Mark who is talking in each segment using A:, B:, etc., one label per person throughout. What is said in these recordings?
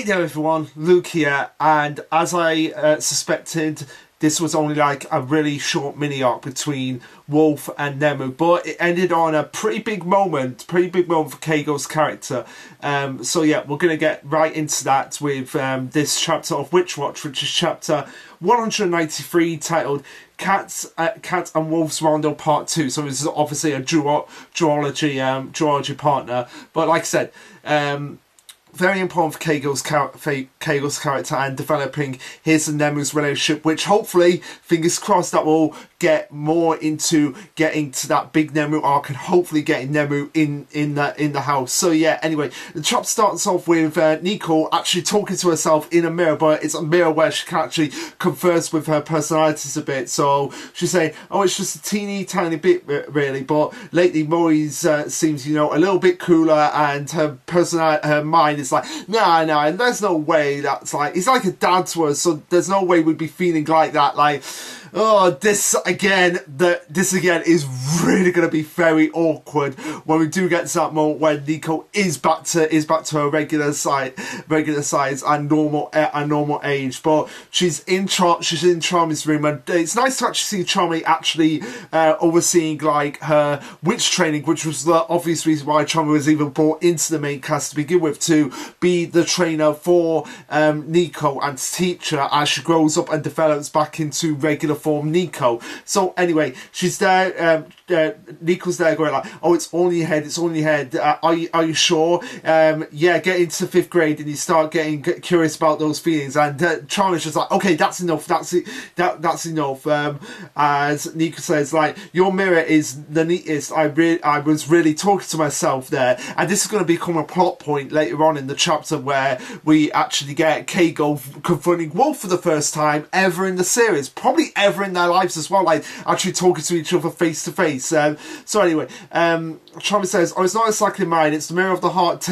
A: Hey there everyone, Luke here, and as I suspected, this was only like a really short mini arc between Wolf and Nemu, but it ended on a pretty big moment for Keigo's character. So yeah, we're going to get right into that with this chapter of Witch Watch, which is chapter 193, titled Cat and Wolf's Rondo Part 2. So this is obviously a duology partner, but like I said, very important for Keigo's character and developing his and Nemu's relationship, which hopefully, fingers crossed, that will get more into getting to that big Nemu arc and hopefully getting Nemu in the house. So yeah, anyway, the chapter starts off with Nico actually talking to herself in a mirror, but it's a mirror where she can actually converse with her personalities a bit. So she's saying, oh, it's just a teeny tiny bit really, but lately Mori's seems, you know, a little bit cooler, and her mind is like, nah, and there's no way that's like, he's like a dad to us, so there's no way we'd be feeling like that. Like, oh, this again is really going to be very awkward when we do get to that moment when Nico is back to her regular size and normal age. But she's in Charmy's room, and it's nice to actually see Charmy actually overseeing like her witch training, which was the obvious reason why Charmy was even brought into the main cast to begin with, to be the trainer for Nico and to teach her as she grows up and develops back into regular form Nico. So anyway, she's there, Nico's there going like, oh, it's only your head, are you sure? Yeah, get into 5th grade and you start getting curious about those feelings, and Charmy's just like, okay, that's enough, that's enough. As Nico says, like, your mirror is the neatest, I was really talking to myself there. And this is going to become a plot point later on in the chapter, where we actually get Keigo confronting Wolf for the first time ever in the series, probably ever in their lives as well, like actually talking to each other face to face. So anyway, Charmy says, oh, it's not exactly mine, it's the mirror of the heart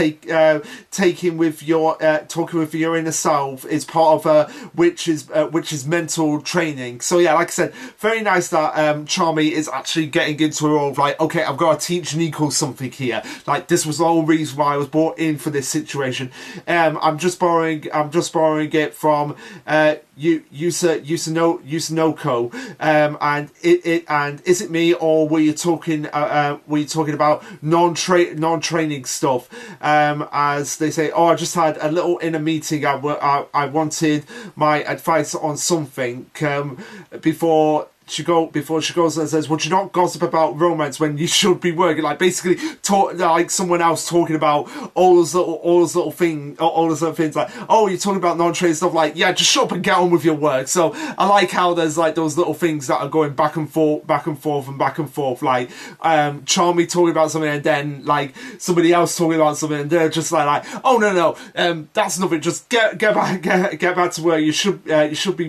A: talking with your inner self is part of which is mental training. So yeah, like I said, very nice that Charmy is actually getting into a role of like, okay, I've got to teach Nico something here. Like, this was the whole reason why I was brought in for this situation. I'm just borrowing it from Yusunoko, and is it me, or were you talking about non-training stuff? As they say, oh, I just had a little inner meeting, I wanted my advice on something before she goes and says, would you not gossip about romance when you should be working? Like, basically talk like someone else talking about all those little things, like, oh, you're talking about non-trade stuff, like, yeah, just shut up and get on with your work. So I like how there's like those little things that are going back and forth, like Charmy talking about something and then like somebody else talking about something, and they're just like oh no, that's nothing, just get back to where you should be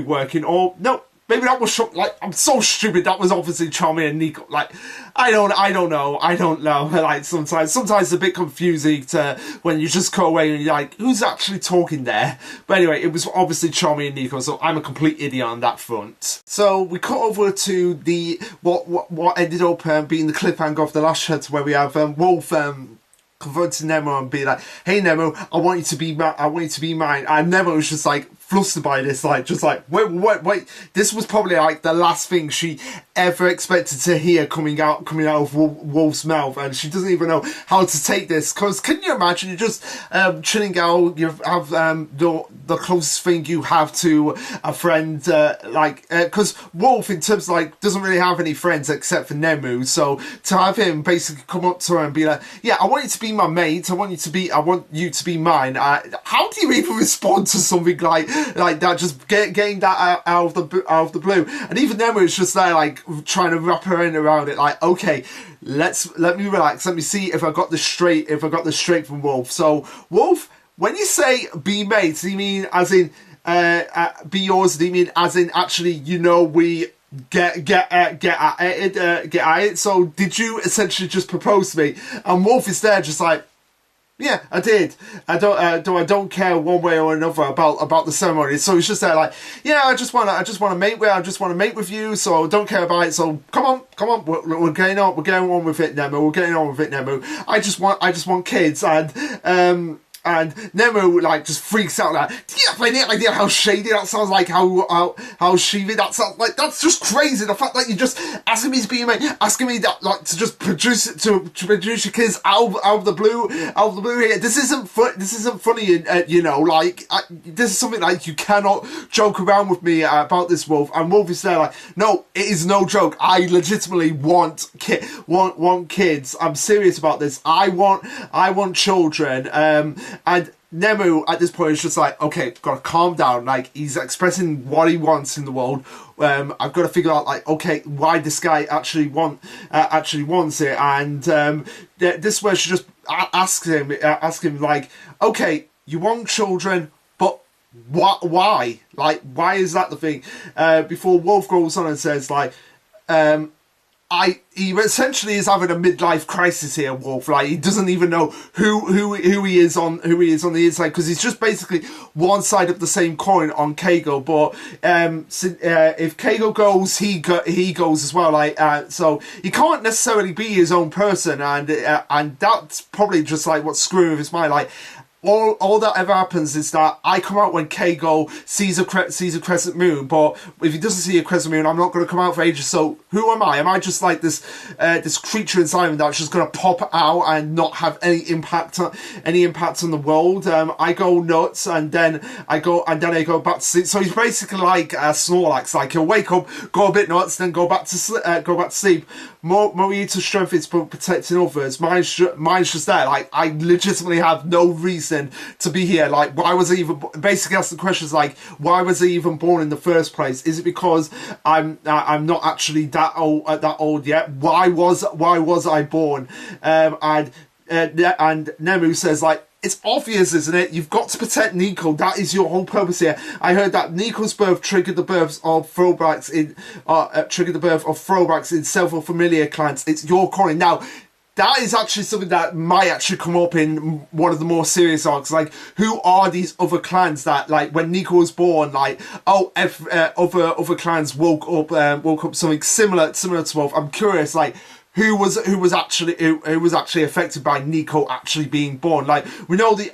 A: working. Or no, maybe that was like, I'm so stupid, that was obviously Charmy and Nico. Like, I don't know. Like, sometimes it's a bit confusing to when you just go away and you're like, who's actually talking there? But anyway, it was obviously Charmy and Nico, so I'm a complete idiot on that front. So we cut over to the what ended up being the cliffhanger of the last chapter, where we have Wolf confronting Nemo and be like, hey Nemo, I want you to be mine. And Nemo was just like flustered by this, like, just like, wait, this was probably like the last thing she ever expected to hear coming out of Wolf's mouth, and she doesn't even know how to take this, because can you imagine, you're just chilling out, you have the closest thing you have to a friend, because Wolf, in terms of, like, doesn't really have any friends except for Nemu, so to have him basically come up to her and be like, yeah, I want you to be my mate, I want you to be mine, how do you even respond to something like that, just getting that out of the blue? And even Nemu is just there, like, trying to wrap her in around it, like, okay, let me relax, let me see if I got this straight from Wolf. So Wolf, when you say be mates, do you mean as in be yours? Do you mean as in actually, you know, we get at it? So did you essentially just propose to me? And Wolf is there just like, Yeah, I did. I don't care one way or another about the ceremony. So it's just there, like, yeah, I just wanna mate with, you. So I don't care about it. So come on, we're getting on with it, Nemu. We're getting on with it, Nemu. I just want kids, and Nemu like just freaks out like, do you have any idea how shady that sounds? Like how sheavy that sounds? Like that's just crazy. The fact that you're just asking me to be your mate, asking me that like to just produce your kids out of the blue here. This isn't funny, you know. Like this is something like you cannot joke around with me about this, Wolf. And Wolf is there like, no, it is no joke. I legitimately want kids. I'm serious about this. I want children. And Nemu at this point is just like, okay, gotta calm down. Like he's expressing what he wants in the world. I've got to figure out like, okay, why this guy actually wants it. And this is where she just asks him like, okay, you want children, but why? Like, why is that the thing? Before Wolf goes on and says like, he essentially is having a midlife crisis here, Wolf. Like he doesn't even know who he is on the inside, because he's just basically one side of the same coin on Keigo. But if Keigo goes, he goes as well. Like so he can't necessarily be his own person, and that's probably just like what's screwing with his mind. Like all that ever happens is that I come out when Keigo sees a crescent moon, but if he doesn't see a crescent moon, I'm not going to come out for ages. So who am I? Am I just like this creature inside me that's just going to pop out and not have any impact on the world? I go nuts, and then I go back to sleep. So he's basically like Snorlax. Like he'll wake up, go a bit nuts, then go back to sleep. Morita's strength is for protecting others. Mine's just there. Like I legitimately have no reason to be here. Like why was I even basically asking questions like, why was I even born in the first place? Is it because I'm not actually that old yet? Why was I born? And Nemu says like, it's obvious, isn't it? You've got to protect Nico. That is your whole purpose here. I heard that Nico's birth triggered the births of throwbacks in several familiar clans. It's your calling. Now, that is actually something that might actually come up in one of the more serious arcs. Like, who are these other clans that, like, when Nico was born, like, other clans woke up something similar to Wolf. I'm curious, like, who was actually affected by Nico actually being born. Like we know the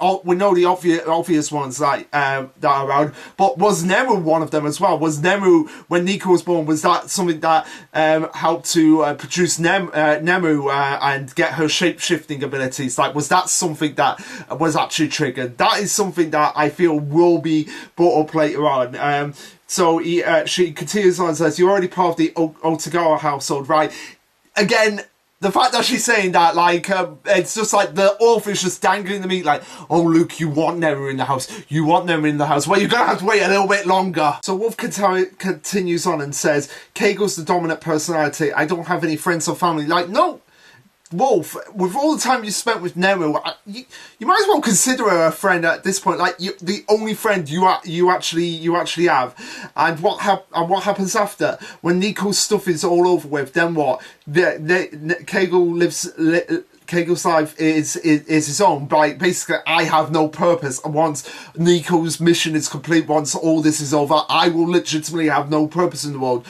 A: obvious ones like that are around, but was Nemu one of them as well? Was Nemu, when Nico was born, was that something that helped to produce Nemu and get her shape-shifting abilities? Like was that something that was actually triggered? That is something that I feel will be brought up later on. So she continues on and says, you're already part of the Otagawa household, right? Again, the fact that she's saying that, like, it's just like the author's just dangling the meat, like, oh, Luke, you want Nemu in the house. You want Nemu in the house. Well, you're going to have to wait a little bit longer. So Wolf continues on and says, Keigo's the dominant personality. I don't have any friends or family. Like, no. Wolf, with all the time you spent with Nemu, you might as well consider her a friend at this point. Like the only friend you actually have. And what happens after when Nico's stuff is all over with? Then what? Keigo's life is his own. Like basically, I have no purpose. Once Nico's mission is complete, once all this is over, I will legitimately have no purpose in the world.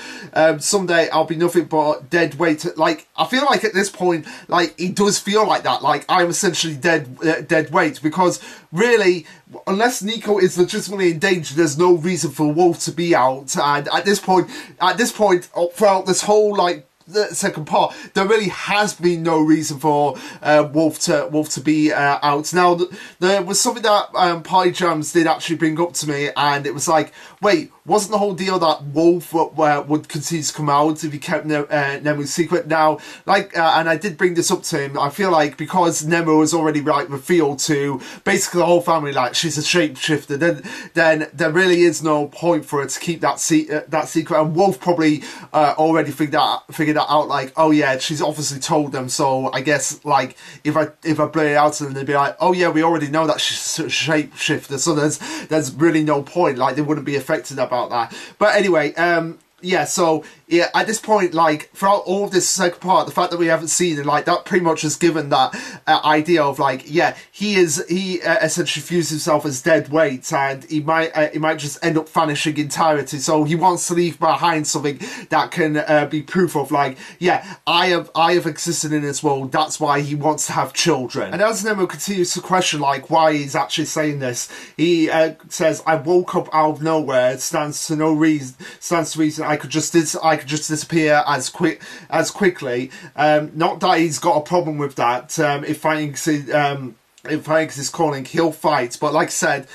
A: Someday I'll be nothing but dead weight. Like I feel like at this point, like he does feel like that. Like I'm essentially dead weight, because really, unless Nico is legitimately in danger, there's no reason for Wolf to be out. And at this point, throughout this whole like the second part, there really has been no reason for Wolf to be out. Now, there was something that Party Jams did actually bring up to me, and it was like, wait, wasn't the whole deal that Wolf would continue to come out if he kept Nemu's secret? Now, like, and I did bring this up to him, I feel like because Nemu was already like revealed to basically the whole family, like she's a shapeshifter, then there really is no point for her to keep that secret. And Wolf probably already figured that out. Like, oh yeah, she's obviously told them. So I guess like if I blurt it out to them, they'd be like, oh yeah, we already know that she's a shapeshifter. So there's really no point. Like they wouldn't be affected about that. But anyway, yeah, so yeah, at this point, like throughout all of this second part, the fact that we haven't seen it, like that pretty much has given that idea of like, yeah, he essentially views himself as dead weight, and he might just end up vanishing entirety. So he wants to leave behind something that can be proof of like, yeah, I have existed in this world. That's why he wants to have children. And as Nemo continues to question like why he's actually saying this, he says, "I woke up out of nowhere. It stands to reason I could just disappear as quickly. Not that he's got a problem with that. If Frank is calling, he'll fight. But like I said,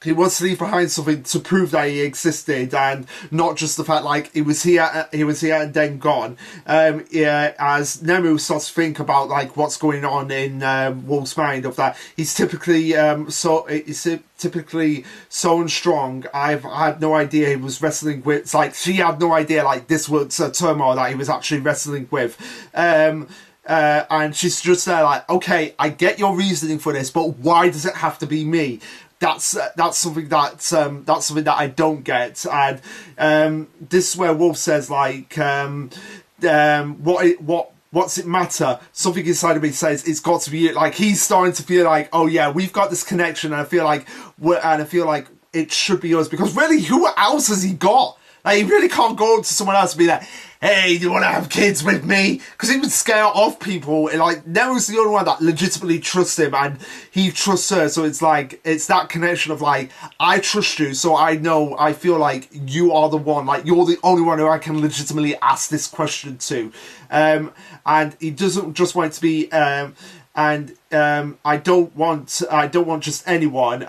A: he wants to leave behind something to prove that he existed, and not just the fact like he was here and then gone. Yeah, as Nemu starts to think about like what's going on in Wolf's mind, of that he's typically so strong. I've had no idea he was wrestling with. It's like she had no idea like this was a turmoil that he was actually wrestling with. And she's just there like, okay, I get your reasoning for this, but why does it have to be me? That's something that's something that I don't get. And this is where Wolf says like, what's it matter? Something inside of me says it's got to be you. Like he's starting to feel like, oh yeah, we've got this connection, and I feel like it should be us, because really, who else has he got? Like, he really can't go to someone else and be like, hey, do you want to have kids with me? Because he would scare off people. And, like, Nero's the only one that legitimately trusts him, and he trusts her. So it's like, it's that connection of like, I trust you, so I feel like you are the one. Like, you're the only one who I can legitimately ask this question to. And he doesn't just want it to be, I don't want just anyone.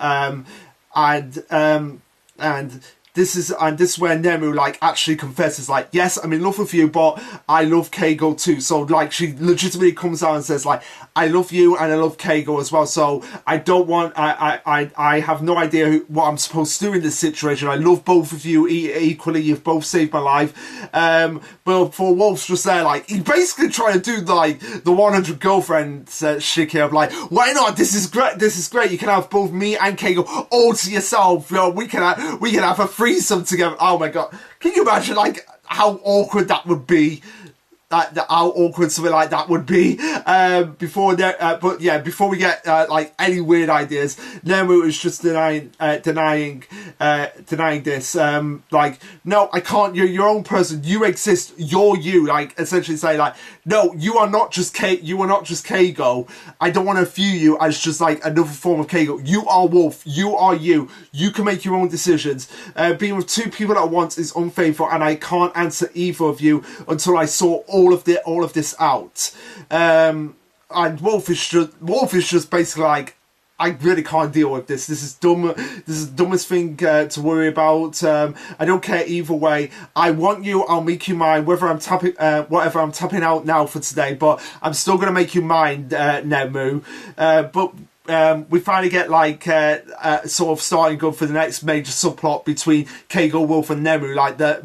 A: This is where Nemu like actually confesses like, yes, I'm in love with you, but I love Keigo too. So like she legitimately comes out and says like, I love you and I love Keigo as well. So I don't want I have no idea what I'm supposed to do in this situation. I love both of you equally. You've both saved my life. But for Wolf's just there like, he's basically trying to do like the 100 girlfriend shit here of like, why not? This is great. You can have both me and Keigo all to yourself. You know, we can have a threesome together. Oh my god, can you imagine like how awkward that would be? How awkward something like that would be. Before we get like any weird ideas, Nemu is just denying this. Like, no, I can't. You're your own person. You exist. You're you. Like, essentially say like, no, you are not just Keigo. I don't want to view you as just like another form of Keigo. You are Wolf. You are you. You can make your own decisions. Being with two people at once is unfaithful, and I can't answer either of you until I saw all of this out. And Wolf is just basically like, I really can't deal with this. This is dumb. This is the dumbest thing to worry about. I don't care either way. I want you. I'll make you mine. Whatever I'm tapping out now for today, but I'm still gonna make you mine, Nemu. But we finally get like sort of starting good for the next major subplot between Keigo, Wolf, and Nemu. Like that,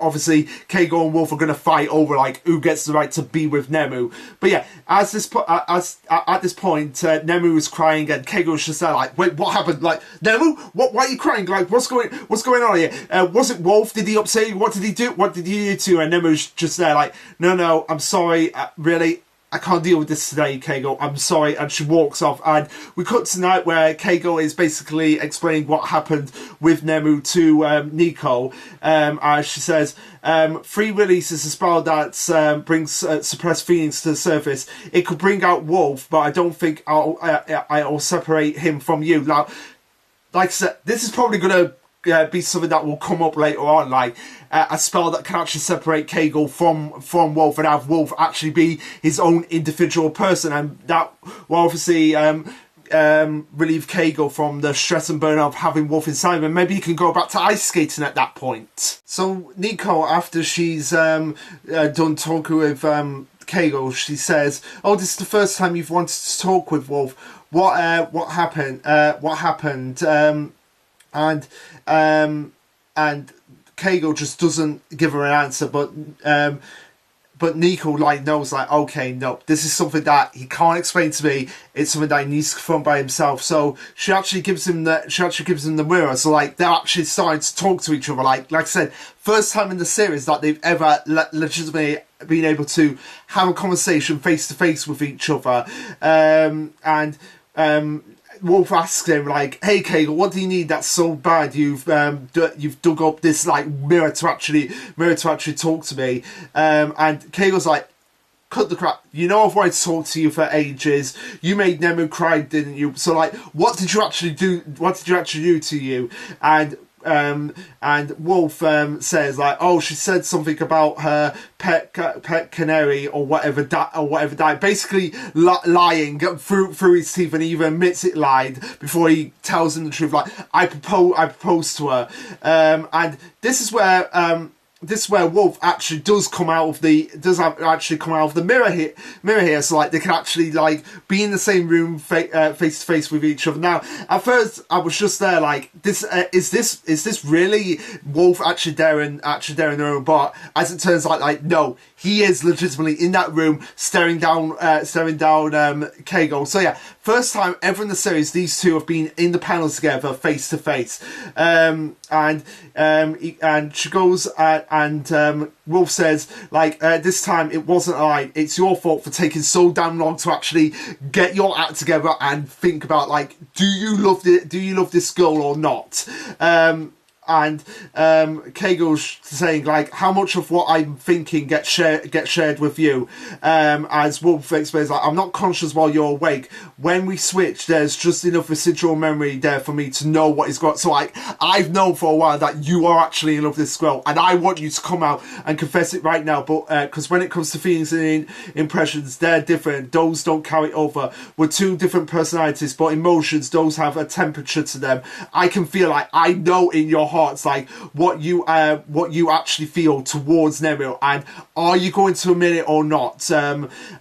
A: obviously Keigo and Wolf are gonna fight over like who gets the right to be with Nemu. But yeah, at this point, Nemu was crying, and Keigo was just there like, wait, what happened? Like, Nemu, why are you crying? Like, what's going on here? Was it Wolf? Did he upset you? What did he do? What did you do to? And Nemu's just there like, no, I'm sorry, really. I can't deal with this today, Keigo. I'm sorry. And she walks off. And we cut tonight where Keigo is basically explaining what happened with Nemu to Nico. As she says, free release is a spell that brings suppressed feelings to the surface. It could bring out Wolf, but I don't think I'll separate him from you. Now, like I said, this is probably going to be something that will come up later on, like a spell that can actually separate Keigo from Wolf, and have Wolf actually be his own individual person, and that will obviously relieve Keigo from the stress and burnout of having Wolf inside him. Maybe he can go back to ice skating at that point. So Nico, after she's done talking with Keigo, she says, "Oh, this is the first time you've wanted to talk with Wolf. What happened? What happened?" And Keigo just doesn't give her an answer, but but Nico like knows like, okay, no, this is something that he can't explain to me. It's something that he needs to confront by himself. So she actually gives him the mirror. So like they're actually starting to talk to each other. Like I said, first time in the series that they've ever legitimately been able to have a conversation face to face with each other. Wolf asks him like, "Hey, Keigo, what do you need that's so bad you've dug up this like mirror to actually talk to me?" And Keigo's like, "Cut the crap. You know I've wanted to talk to you for ages. You made Nemu cry, didn't you? So like, what did you actually do? What did you actually do to you?" And Wolf says like, "Oh, she said something about her pet canary or whatever died." Basically lying through his teeth, and he even admits it lied before he tells him the truth. Like, I proposed to her, and this is where Wolf actually does come out of the mirror here, so like they can actually like be in the same room face to face with each other. Now, at first I was just there like, this is this really Wolf actually there in the room? But as it turns out, like, no, he is legitimately in that room staring down Keigo. So yeah, first time ever in the series these two have been in the panel together face to face. And she goes and Wolf says like, "This time it wasn't I. It's your fault for taking so damn long to actually get your act together and think about like, do you love this girl or not?" And Keigo's saying like, "How much of what I'm thinking gets shared with you?" As Wolf explains, like, "I'm not conscious while you're awake. When we switch, there's just enough residual memory there for me to know what is going on. So like, I've known for a while that you are actually in love with this girl, and I want you to come out and confess it right now. But because when it comes to feelings and impressions, they're different. Those don't carry over. We're two different personalities, but emotions, those have a temperature to them. I can feel like I know in your heart like what you actually feel towards Nemu, and are you going to admit it or not?"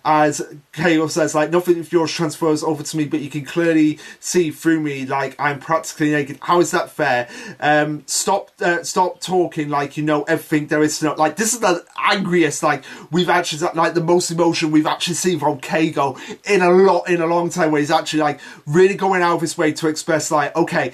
A: As Keigo says like, "Nothing of yours transfers over to me, but you can clearly see through me like I'm practically naked. How is that fair? Stop talking like you know everything there is to know." Like, this is the angriest like we've actually, like the most emotion we've actually seen from Keigo in a long time, where he's actually like really going out of his way to express like, okay,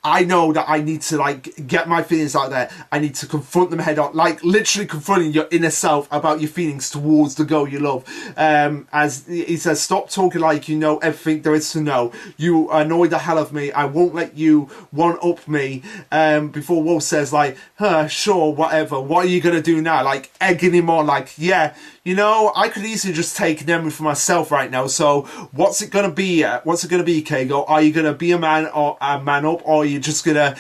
A: I know that I need to like get my feelings out there. I need to confront them head on, like literally confronting your inner self about your feelings towards the girl you love. As he says, "Stop talking like you know everything there is to know. You annoy the hell of me. I won't let you one up me." Before Wolf says like, "Sure, whatever. What are you gonna do now?" Like egging him on, like, "Yeah, you know, I could easily just take Nemu for myself right now. So what's it gonna be? What's it gonna be, Keigo? Are you gonna be a man or a man up, or are you just gonna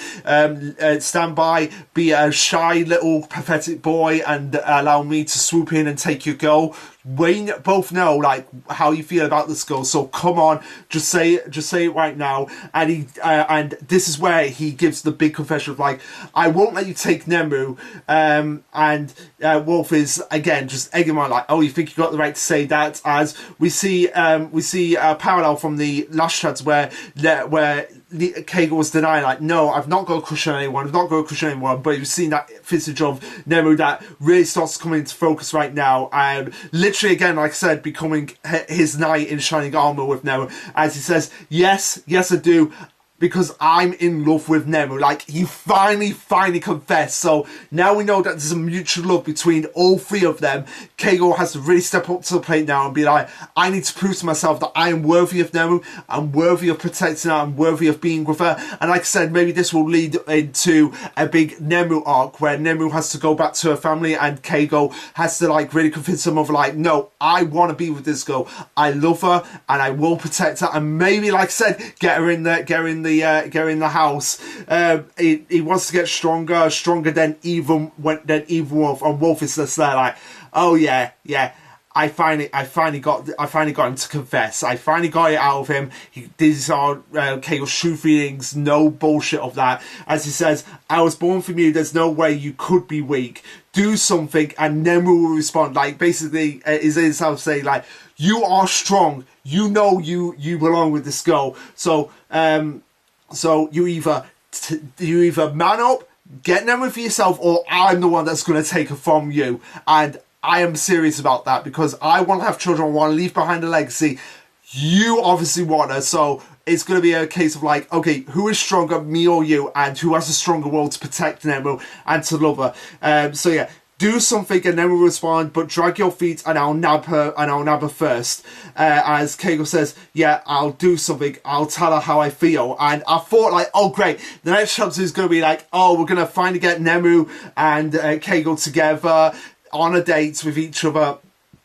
A: stand by, be a shy little pathetic boy, and allow me to swoop in and take your girl? We both know like how you feel about this girl, so come on, just say it right now." And this is where he gives the big confession of like, "I won't let you take Nemu." And Wolf is again just egging him on like, "Oh, you think you got the right to say that?" As we see a parallel from the last chats where Keigo was denying like, "No, I've not got a crush on anyone, but you've seen that visage of Nemu that really starts to come into focus right now, and literally again, like I said, becoming his knight in shining armor with Nemu, as he says, yes I do, because I'm in love with Nemu." Like, he finally confessed. So now we know that there's a mutual love between all three of them. Keigo has to really step up to the plate now and be like, "I need to prove to myself that I am worthy of Nemu, I'm worthy of protecting her, I'm worthy of being with her." And like I said, maybe this will lead into a big Nemu arc where Nemu has to go back to her family and Keigo has to like really convince her mother like, "No, I want to be with this girl, I love her and I will protect her," and maybe, like I said, get her in the house. He wants to get stronger than even Wolf, and Wolf is just there like, "Oh yeah, I finally got him to confess. I finally got it out of him. These are Keigo's true feelings, no bullshit of that." As he says, "I was born from you. There's no way you could be weak. Do something," and Nemu will respond. Like, basically, is himself saying like, "You are strong. You know you belong with this girl. So you either man up, get Nemu for yourself, or I'm the one that's going to take her from you." And I am serious about that because I want to have children. I want to leave behind a legacy. You obviously want her, so it's going to be a case of like, okay, who is stronger, me or you, and who has a stronger will to protect Nemu and to love her. So yeah, do something and then we'll respond, but drag your feet and I'll nab her first. As Keigo says, yeah, I'll do something, I'll tell her how I feel. And I thought like, oh great, the next chapter is going to be like, oh, we're going to finally get Nemu and Keigo together on a date with each other.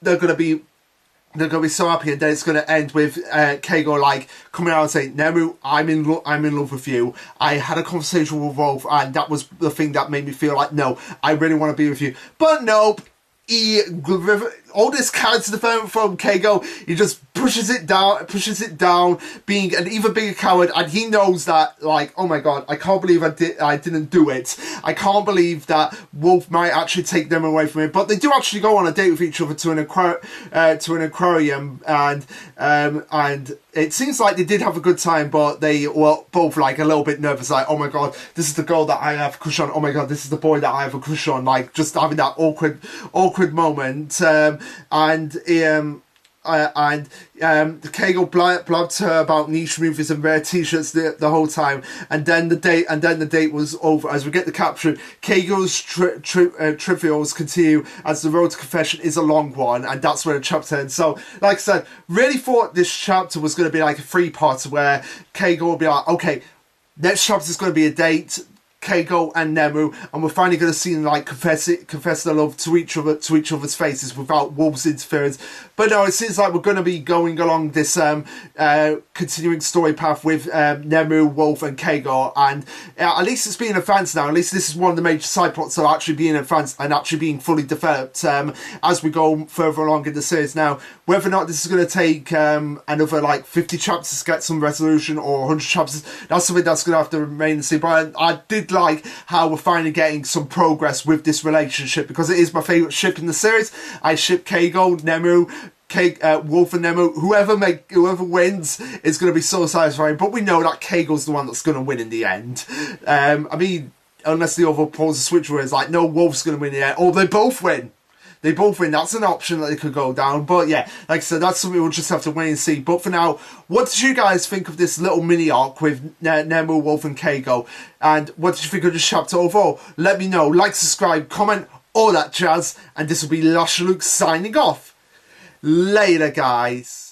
A: They're going to be so happy, and then it's going to end with Keigo like coming out and saying, Nemu, I'm in love with you. I had a conversation with Wolf, and that was the thing that made me feel like, no, I really want to be with you. But nope, all this character development from Keigo, he just pushes it down, being an even bigger coward, and he knows that, like, oh my god, I can't believe I didn't do it. I can't believe that Wolf might actually take them away from him. But they do actually go on a date with each other to an aquarium, and it seems like they did have a good time, but they were both like a little bit nervous, like, oh my god, this is the girl that I have a crush on, oh my god, this is the boy that I have a crush on, like, just having that awkward moment. Keigo blabbed to her about niche movies and rare t-shirts the whole time, and then the date was over. As we get the caption, Keigo's trivials continue as the road to confession is a long one, and that's where the chapter ends. So, like I said, really thought this chapter was going to be like a 3-parter where Keigo will be like, okay, next chapter is going to be a date, Keigo and Nemu, and we're finally going to see them like confess their love to each other's faces without Wolf's interference. But no, it seems like we're going to be going along this continuing story path with Nemu, Wolf, and Keigo, and at least it's being advanced now. At least this is one of the major side plots that are actually being advanced and actually being fully developed as we go further along in the series. Now, whether or not this is going to take another like 50 chapters to get some resolution or 100 chapters, that's something that's going to have to remain to see. But I did like how we're finally getting some progress with this relationship, because it is my favourite ship in the series. I ship Keigo, Nemu, Wolf and Nemu. Whoever wins is going to be so satisfying, but we know that Keigo's the one that's going to win in the end. I mean, unless the other pulls a switch where it's like, no, Wolf's going to win in the end, or they both win. They both win. That's an option that they could go down. But yeah, like I said, that's something we'll just have to wait and see. But for now, what did you guys think of this little mini arc with Nemu, Wolf and Keigo? And what did you think of this chapter overall? Let me know. Like, subscribe, comment, all that jazz. And this will be Lasherluke signing off. Later, guys.